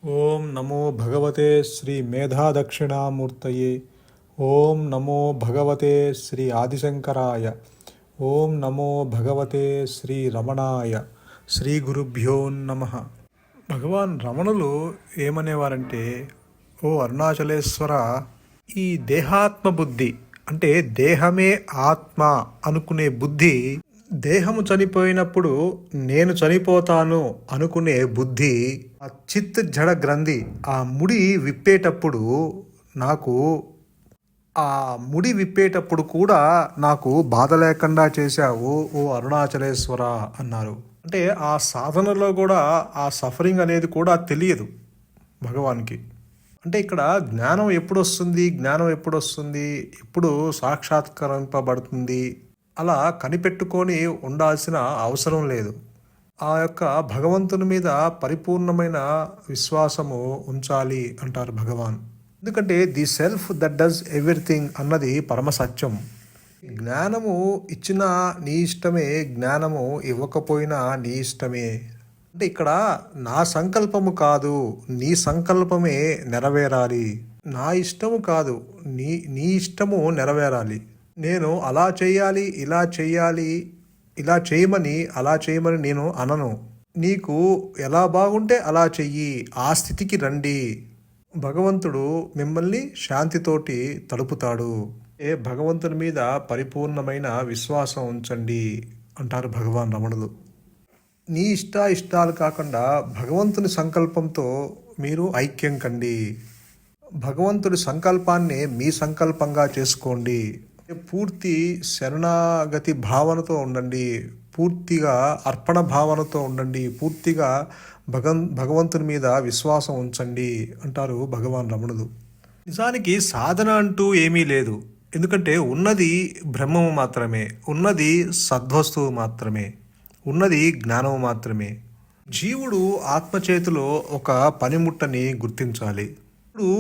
ఓం నమో భగవతే శ్రీ మేధాదక్షిణామూర్తయే. ఓం నమో భగవతే శ్రీ ఆదిశంకరాయ. ఓం నమో భగవతే శ్రీ రమణాయ. శ్రీ గురుభ్యో నమః. భగవాన్ రమణులు ఏమనేవారంటే, ఓ అరుణాచలేశ్వర, ఈ దేహాత్మ బుద్ధి అంటే దేహమే ఆత్మ అనుకునే బుద్ధి, దేహము చనిపోయినప్పుడు నేను చనిపోతాను అనుకునే బుద్ధి, ఆ చిత్ జడ గ్రంథి, ఆ ముడి విప్పేటప్పుడు నాకు ఆ ముడి విప్పేటప్పుడు కూడా నాకు బాధ లేకుండా చేశావు ఓ అరుణాచలేశ్వర అన్నారు. అంటే ఆ సాధనలో కూడా ఆ సఫరింగ్ అనేది కూడా తెలియదు భగవాన్కి. అంటే ఇక్కడ జ్ఞానం ఎప్పుడు వస్తుంది, ఎప్పుడు సాక్షాత్కరింపబడుతుంది, అలా కనిపెట్టుకొని ఉండాల్సిన అవసరం లేదు. ఆ యొక్క భగవంతుని మీద పరిపూర్ణమైన విశ్వాసము ఉంచాలి అంటారు భగవాన్. ఎందుకంటే the self that does everything అన్నది పరమ సత్యం. జ్ఞానము ఇచ్చినా నీ ఇష్టమే, జ్ఞానము ఇవ్వకపోయినా నీ ఇష్టమే. అంటే ఇక్కడ నా సంకల్పము కాదు, నీ సంకల్పమే నెరవేరాలి. నా ఇష్టము కాదు, నీ ఇష్టము నెరవేరాలి. నేను అలా చేయాలి, ఇలా చేయమని అలా చేయమని నేను అనను. నీకు ఎలా బాగుంటే అలా చెయ్యి, ఆ స్థితికి రండి. భగవంతుడు మిమ్మల్ని శాంతితోటి తడుపుతాడు. భగవంతుని మీద పరిపూర్ణమైన విశ్వాసం ఉంచండి అంటారు భగవాన్ రమణులు. నీ ఇష్టాలు కాకుండా భగవంతుని సంకల్పంతో మీరు ఐక్యం కండి. భగవంతుడి సంకల్పాన్ని మీ సంకల్పంగా చేసుకోండి. పూర్తి శరణాగతి భావనతో ఉండండి, పూర్తిగా అర్పణ భావనతో ఉండండి, పూర్తిగా భగవంతుని మీద విశ్వాసం ఉంచండి అంటారు భగవాన్ రమణులు. నిజానికి సాధన అంటూ ఏమీ లేదు. ఎందుకంటే ఉన్నది బ్రహ్మము మాత్రమే, ఉన్నది సద్వస్తువు మాత్రమే, ఉన్నది జ్ఞానము మాత్రమే. జీవుడు ఆత్మచేతిలో ఒక పనిముట్టని గుర్తించాలి. ఇప్పుడు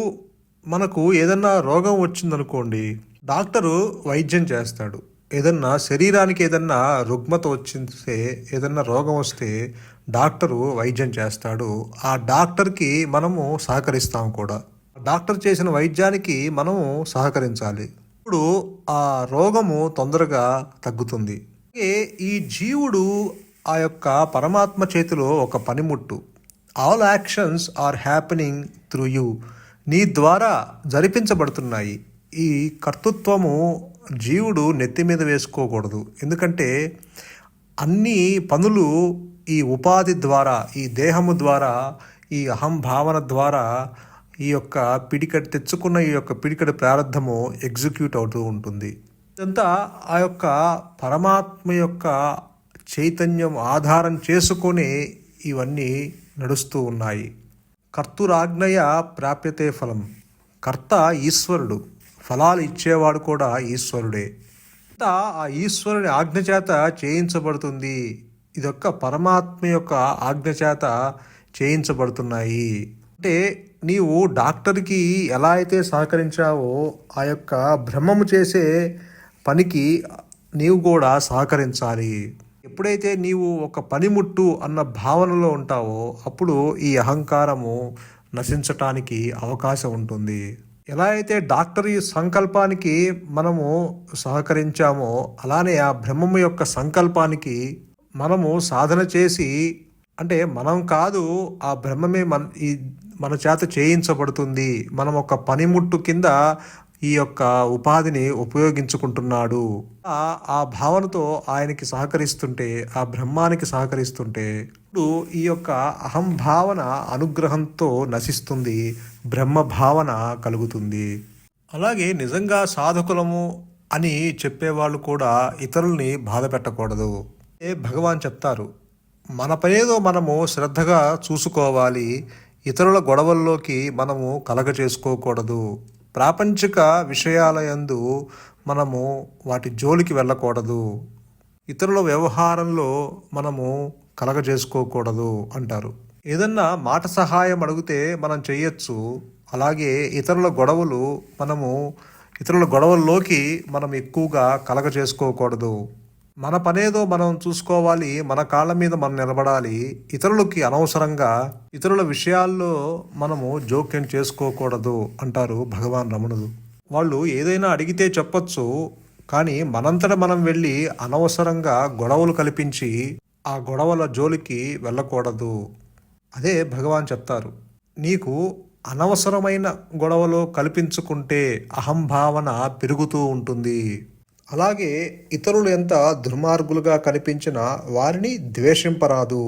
మనకు ఏదన్నా రోగం వచ్చిందనుకోండి, డాక్టరు వైద్యం చేస్తాడు. ఏదన్నా శరీరానికి ఏదన్నా రుగ్మత వచ్చితే, ఏదన్నా రోగం వస్తే డాక్టరు వైద్యం చేస్తాడు. ఆ డాక్టర్కి మనము సహకరిస్తాం కూడా. డాక్టర్ చేసిన వైద్యానికి మనము సహకరించాలి. ఇప్పుడు ఆ రోగము తొందరగా తగ్గుతుంది. ఈ జీవుడు ఆ యొక్క పరమాత్మ చేతిలో ఒక పనిముట్టు. All actions are happening through you. నీ ద్వారా జరిపించబడుతున్నాయి. ఈ కర్తృత్వము జీవుడు నెత్తి మీద వేసుకోకూడదు. ఎందుకంటే అన్ని పనులు ఈ ఉపాధి ద్వారా, ఈ దేహము ద్వారా, ఈ అహంభావన ద్వారా ఈ యొక్క తెచ్చుకున్న ఈ యొక్క పిడికడి ప్రారంధము ఎగ్జిక్యూట్ అవుతూ ఉంటుంది. ఇదంతా ఆ యొక్క పరమాత్మ యొక్క చైతన్యం ఆధారం చేసుకొని ఇవన్నీ నడుస్తూ ఉన్నాయి. కర్తురాజ్ఞయ ప్రాప్యతే ఫలం. కర్త ఈశ్వరుడు, ఫలాలు ఇచ్చేవాడు కూడా ఈశ్వరుడే. ఆ ఈశ్వరుని ఆజ్ఞ చేత చేయించబడుతుంది. ఇదొక్క పరమాత్మ యొక్క ఆజ్ఞ చేత చేయించబడుతున్నాయి. అంటే నీవు డాక్టర్కి ఎలా అయితే సహకరించావో ఆ యొక్క బ్రహ్మము చేసే పనికి నీవు కూడా సహకరించాలి. ఎప్పుడైతే నీవు ఒక పనిముట్టు అన్న భావనలో ఉంటావో అప్పుడు ఈ అహంకారము నశించటానికి అవకాశం ఉంటుంది. ఎలా అయితే డాక్టరీ సంకల్పానికి మనము సహకరించామో అలానే ఆ బ్రహ్మము యొక్క సంకల్పానికి మనము సాధన చేసి, అంటే మనం కాదు, ఆ బ్రహ్మమే మన చేత చేయించబడుతుంది. మనం ఒక పనిముట్టు కింద ఈ యొక్క ఉపాధిని ఉపయోగించుకుంటున్నాడు. ఆ భావనతో ఆయనకి సహకరిస్తుంటే, ఆ బ్రహ్మానికి సహకరిస్తుంటే ఇప్పుడు ఈ యొక్క అహంభావన అనుగ్రహంతో నశిస్తుంది, బ్రహ్మ భావన కలుగుతుంది. అలాగే నిజంగా సాధకులము అని చెప్పేవాళ్ళు కూడా ఇతరుల్ని బాధ పెట్టకూడదు. భగవాన్ చెప్తారు, మన పనేదో మనము శ్రద్ధగా చూసుకోవాలి, ఇతరుల గొడవల్లోకి మనము కలగ చేసుకోకూడదు. ప్రాపంచిక విషయాల యందు మనము వాటి జోలికి వెళ్ళకూడదు. ఇతరుల వ్యవహారంలో మనము కలగజేసుకోకూడదు అంటారు. ఏదన్నా మాట సహాయం అడిగితే మనం చేయొచ్చు. అలాగే ఇతరుల గొడవల్లోకి మనం ఎక్కువగా కలగజేసుకోకూడదు. మన పనేదో మనం చూసుకోవాలి, మన కాళ్ళ మీద మనం నిలబడాలి. ఇతరులకి అనవసరంగా ఇతరుల విషయాల్లో మనము జోక్యం చేసుకోకూడదు అంటారు భగవాన్ రమణులు. వాళ్ళు ఏదైనా అడిగితే చెప్పొచ్చు, కానీ మనంతట మనం వెళ్ళి అనవసరంగా గొడవలు కల్పించి ఆ గొడవల జోలికి వెళ్ళకూడదు. అదే భగవాన్ చెప్తారు, నీకు అనవసరమైన గొడవలు కల్పించుకుంటే అహంభావన పెరుగుతూ ఉంటుంది. అలాగే ఇతరులు ఎంత దుర్మార్గులుగా కనిపించినా వారిని ద్వేషింపరాదు.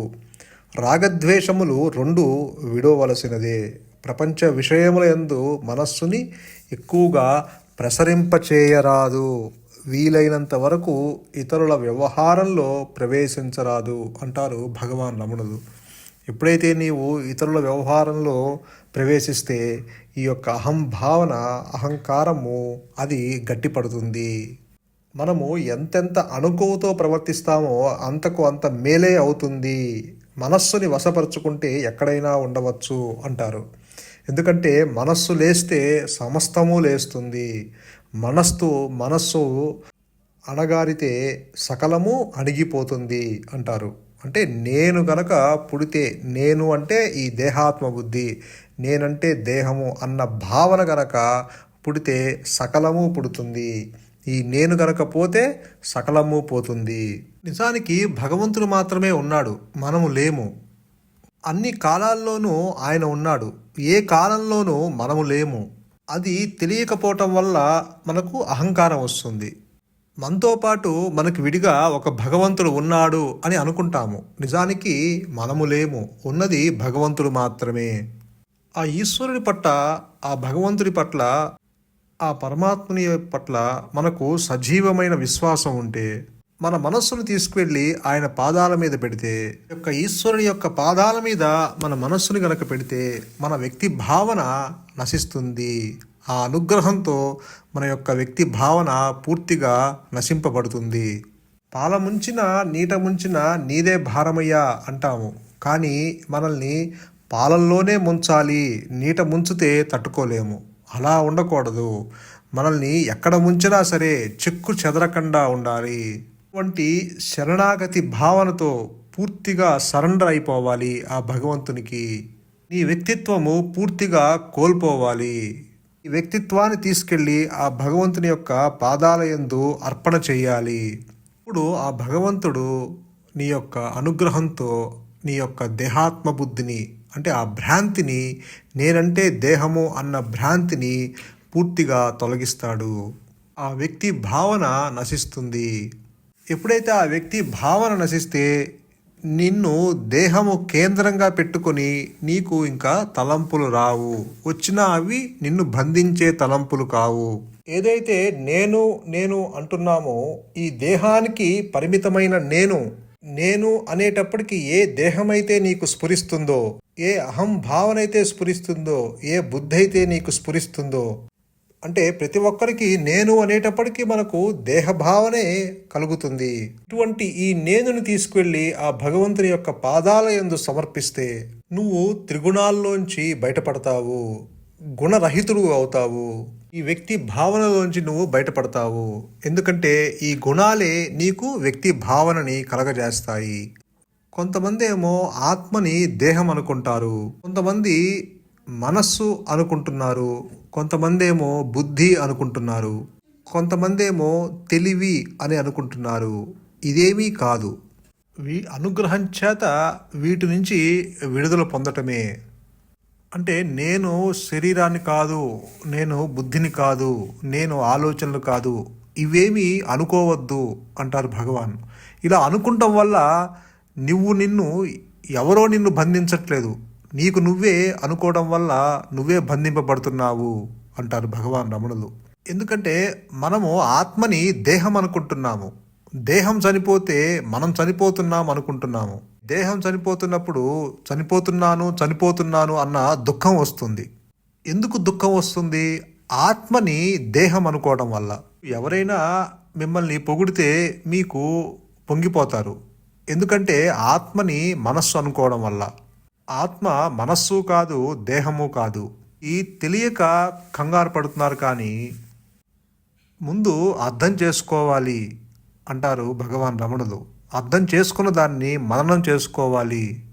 రాగద్వేషములు రెండు విడవలసినదే. ప్రపంచ విషయముల యందు మనస్సుని ఎక్కువగా ప్రసరింపచేయరాదు. వీలైనంత వరకు ఇతరుల వ్యవహారంలో ప్రవేశించరాదు అంటారు భగవాన్ రమణులు. ఎప్పుడైతే నీవు ఇతరుల వ్యవహారంలో ప్రవేశిస్తే ఈ యొక్క అహంభావన, అహంకారము అది గట్టిపడుతుంది. మనము ఎంతెంత అణుకువతో ప్రవర్తిస్తామో అంతకు అంత మేలే అవుతుంది. మనస్సుని వశపరుచుకుంటే ఎక్కడైనా ఉండవచ్చు అంటారు. ఎందుకంటే మనస్సు లేస్తే సమస్తము లేస్తుంది. మనస్సు అణగారితే సకలము అణిగిపోతుంది అంటారు. అంటే నేను గనక పుడితే, నేను అంటే ఈ దేహాత్మ బుద్ధి, నేనంటే దేహము అన్న భావన గనక పుడితే సకలము పుడుతుంది. ఈ నేను గనక పోతే సకలము పోతుంది. నిజానికి భగవంతుడు మాత్రమే ఉన్నాడు, మనము లేము. అన్ని కాలాల్లోనూ ఆయన ఉన్నాడు, ఏ కాలంలోనూ మనము లేము. అది తెలియకపోవటం వల్ల మనకు అహంకారం వస్తుంది. మనతో పాటు మనకు విడిగా ఒక భగవంతుడు ఉన్నాడు అని అనుకుంటాము. నిజానికి మనము లేము, ఉన్నది భగవంతుడు మాత్రమే. ఆ ఈశ్వరుడి పట్ల, ఆ భగవంతుడి పట్ల, ఆ పరమాత్ముని పట్ల మనకు సజీవమైన విశ్వాసం ఉంటే, మన మనస్సును తీసుకువెళ్ళి ఆయన పాదాల మీద పెడితే, యొక్క ఈశ్వరుని యొక్క పాదాల మీద మన మనస్సుని గనక పెడితే మన వ్యక్తి భావన నశిస్తుంది. ఆ అనుగ్రహంతో మన యొక్క వ్యక్తి భావన పూర్తిగా నశింపబడుతుంది. పాల ముంచిన నీట ముంచిన నీదే భారమయ్యా అంటాము, కానీ మనల్ని పాలల్లోనే ముంచాలి, నీట ముంచితే తట్టుకోలేము. అలా ఉండకూడదు. మనల్ని ఎక్కడ ముంచినా సరే చెక్కు చెదరకుండా ఉండాలి. అటువంటి శరణాగతి భావనతో పూర్తిగా సరెండర్ అయిపోవాలి ఆ భగవంతునికి. నీ వ్యక్తిత్వము పూర్తిగా కోల్పోవాలి. ఈ వ్యక్తిత్వాన్ని తీసుకెళ్ళి ఆ భగవంతుని యొక్క పాదాల యందు అర్పణ చేయాలి. ఇప్పుడు ఆ భగవంతుడు నీ యొక్క అనుగ్రహంతో నీ యొక్క దేహాత్మ బుద్ధిని, అంటే ఆ భ్రాంతిని, నేనంటే దేహము అన్న భ్రాంతిని పూర్తిగా తొలగిస్తాడు. ఆ వ్యక్తి భావన నశిస్తుంది. ఎప్పుడైతే ఆ వ్యక్తి భావన నశిస్తే నిన్ను దేహము కేంద్రంగా పెట్టుకొని నీకు ఇంకా తలంపులు రావు. వచ్చినా అవి నిన్ను బంధించే తలంపులు కావు. ఏదైతే నేను నేను అంటున్నామో ఈ దేహానికి పరిమితమైన నేను అనేటప్పటికి ఏ దేహమైతే నీకు స్ఫురిస్తుందో, ఏ అహం భావన అయితే స్ఫురిస్తుందో, ఏ బుద్ధి అయితే నీకు స్ఫురిస్తుందో, అంటే ప్రతి ఒక్కరికి నేను అనేటప్పటికీ మనకు దేహభావనే కలుగుతుంది. ఇటువంటి ఈ నేనుని తీసుకువెళ్ళి ఆ భగవంతుని యొక్క పాదాల యందు సమర్పిస్తే నువ్వు త్రిగుణాల్లోంచి బయటపడతావు, గుణరహితుడు అవుతావు. ఈ వ్యక్తి భావనలోంచి నువ్వు బయటపడతావు. ఎందుకంటే ఈ గుణాలే నీకు వ్యక్తి భావనని కలగజేస్తాయి. కొంతమంది ఏమో ఆత్మని దేహం అనుకుంటారు, కొంతమంది మనస్సు అనుకుంటున్నారు, కొంతమంది ఏమో బుద్ధి అనుకుంటున్నారు, కొంతమంది ఏమో తెలివి అని అనుకుంటున్నారు. ఇదేమీ కాదు. అనుగ్రహం చేత వీటి నుంచి విడుదల పొందటమే. అంటే నేను శరీరాన్ని కాదు, నేను బుద్ధిని కాదు, నేను ఆలోచనలు కాదు, ఇవేమీ అనుకోవద్దు అంటారు భగవాన్. ఇలా అనుకుంటాం వల్ల నిన్ను ఎవరో నిన్ను బంధించట్లేదు, నీకు నువ్వే అనుకోవడం వల్ల నువ్వే బంధింపబడుతున్నావు అంటారు భగవాన్ రమణులు. ఎందుకంటే మనము ఆత్మని దేహం అనుకుంటున్నాము. దేహం చనిపోతే మనం చనిపోతున్నాం అనుకుంటున్నాము. దేహం చనిపోతున్నప్పుడు చనిపోతున్నాను అన్న దుఃఖం వస్తుంది. ఎందుకు దుఃఖం వస్తుంది? ఆత్మని దేహం అనుకోవడం వల్ల. ఎవరైనా మిమ్మల్ని పొగిడితే మీకు పొంగిపోతారు. ఎందుకంటే ఆత్మని మనస్సు అనుకోవడం వల్ల. ఆత్మ మనస్సు కాదు, దేహము కాదు. ఈ తెలియక కంగారు పడుతున్నారు. కానీ ముందు అర్థం చేసుకోవాలి. అంటారు భగవాన్ రమణులు. అర్థం చేసుకున్న దాన్ని మననం చేసుకోవాలి.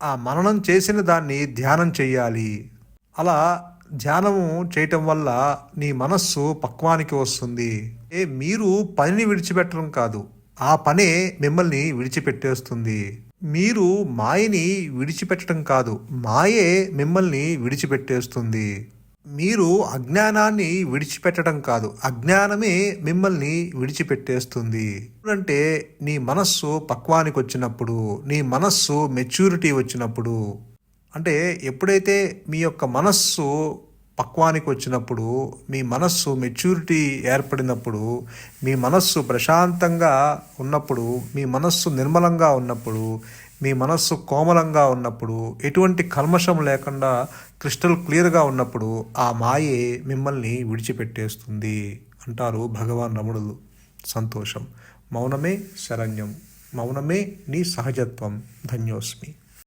ఆ మననం చేసిన దాన్ని ధ్యానం చెయ్యాలి. అలా ధ్యానము చేయటం వల్ల నీ మనస్సు పక్వానికి వస్తుంది. మీరు పనిని విడిచిపెట్టడం కాదు, ఆ పనే మిమ్మల్ని విడిచిపెట్టేస్తుంది. మీరు మాయని విడిచిపెట్టడం కాదు, మాయే మిమ్మల్ని విడిచిపెట్టేస్తుంది. మీరు అజ్ఞానాన్ని విడిచిపెట్టడం కాదు, అజ్ఞానమే మిమ్మల్ని విడిచిపెట్టేస్తుంది. అంటే నీ మనస్సు పక్వానికి వచ్చినప్పుడు, నీ మనస్సు మెచ్యూరిటీ వచ్చినప్పుడు, అంటే ఎప్పుడైతే మీ యొక్క మనస్సు పక్వానికి వచ్చినప్పుడు, మీ మనస్సు మెచ్యూరిటీ ఏర్పడినప్పుడు, మీ మనస్సు ప్రశాంతంగా ఉన్నప్పుడు, మీ మనస్సు నిర్మలంగా ఉన్నప్పుడు, మీ మనస్సు కోమలంగా ఉన్నప్పుడు, ఎటువంటి కల్మషం లేకుండా క్రిస్టల్ క్లియర్గా ఉన్నప్పుడు ఆ మాయే మిమ్మల్ని విడిచిపెట్టేస్తుంది అంటారు భగవాన్ రమణులు. సంతోషం. మౌనమే శరణ్యం. మౌనమే నీ సహజత్వం. ధన్యోస్మి.